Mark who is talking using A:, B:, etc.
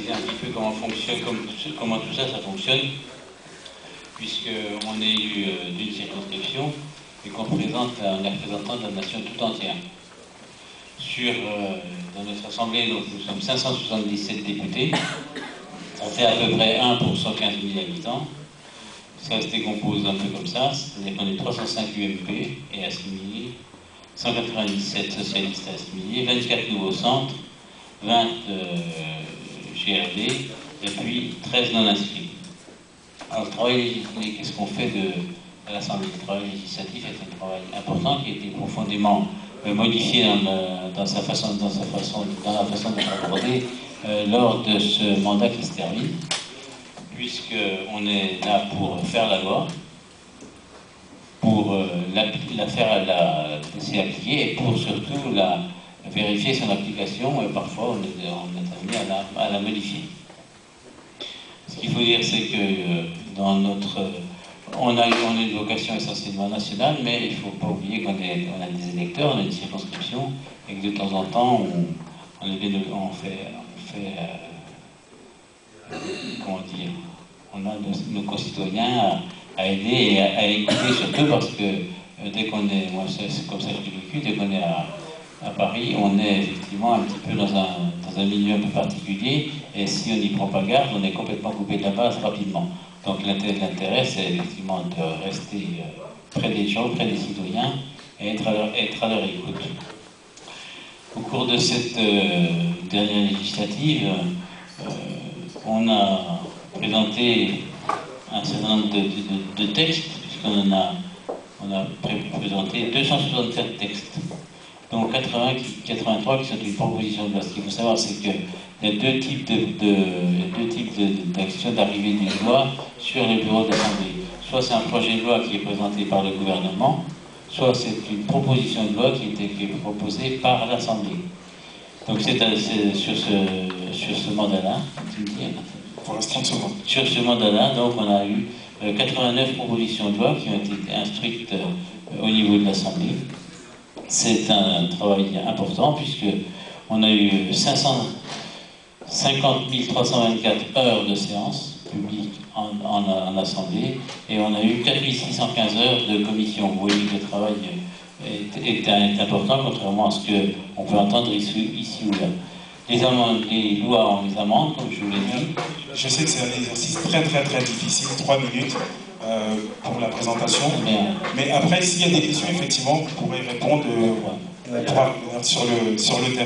A: préciser un petit peu comment fonctionne, comment tout ça fonctionne, puisqu'on est élu d'une circonscription et qu'on représente un représentant de la nation tout entière. Dans notre assemblée, donc, nous sommes 577 députés. Ça fait à peu près 1 pour 115 000 habitants. Ça se décompose un peu comme ça, c'est-à-dire qu'on est 305 UMP et assimilés, 197 socialistes assimilés, 24 nouveaux centres, 20 GRD et puis 13 non-inscrits. Alors le travail législatif, qu'est-ce qu'on fait à l'Assemblée? Le travail législatif est un travail important qui a été profondément modifié dans la façon d'être abordé lors de ce mandat qui se termine, puisqu'on est là pour faire la loi, pour la faire laisser appliquer et pour surtout vérifier son application, et parfois on est amené à la modifier. Ce qu'il faut dire, c'est que on a une vocation essentiellement nationale, mais il ne faut pas oublier qu'on a des électeurs, on a une circonscription, et que de temps en temps, comment dire, on a nos concitoyens à aider et à écouter, surtout parce que dès qu'on est, moi c'est comme ça que je l'ai vécu, dès qu'on est à Paris, on est effectivement un petit peu dans un milieu un peu particulier, et si on n'y prend pas garde, on est complètement coupé de la base rapidement. Donc l'intérêt, c'est effectivement de rester près des gens, près des citoyens, et être à leur écoute. Au cours de cette dernière législative, on a présenté un certain nombre de textes, puisqu'on a présenté 267 textes, dont 83 qui sont une proposition de loi. Ce qu'il faut savoir, c'est qu'il y a deux types d'actions d'arrivée d'une loi sur les bureaux d'assemblée. Soit c'est un projet de loi qui est présenté par le gouvernement, soit c'est une proposition de loi qui est proposée par l'Assemblée. Donc c'est sur ce mandat-là,
B: pour l'instant,
A: sur ce mandat-là, donc on a eu 89 propositions de loi qui ont été instruites au niveau de l'Assemblée. C'est un travail important puisqu'on a eu 50 324 heures de séance publique en Assemblée et on a eu 4 615 heures de commission. Vous voyez que le travail est important, contrairement à ce qu'on peut entendre ici ou là. Les lois, on les amende, comme je vous l'ai dit.
B: Je sais que c'est un exercice très difficile, 3 minutes pour la présentation. Mais après, s'il y a des questions, effectivement, vous pourrez répondre, on pourra revenir sur le thème.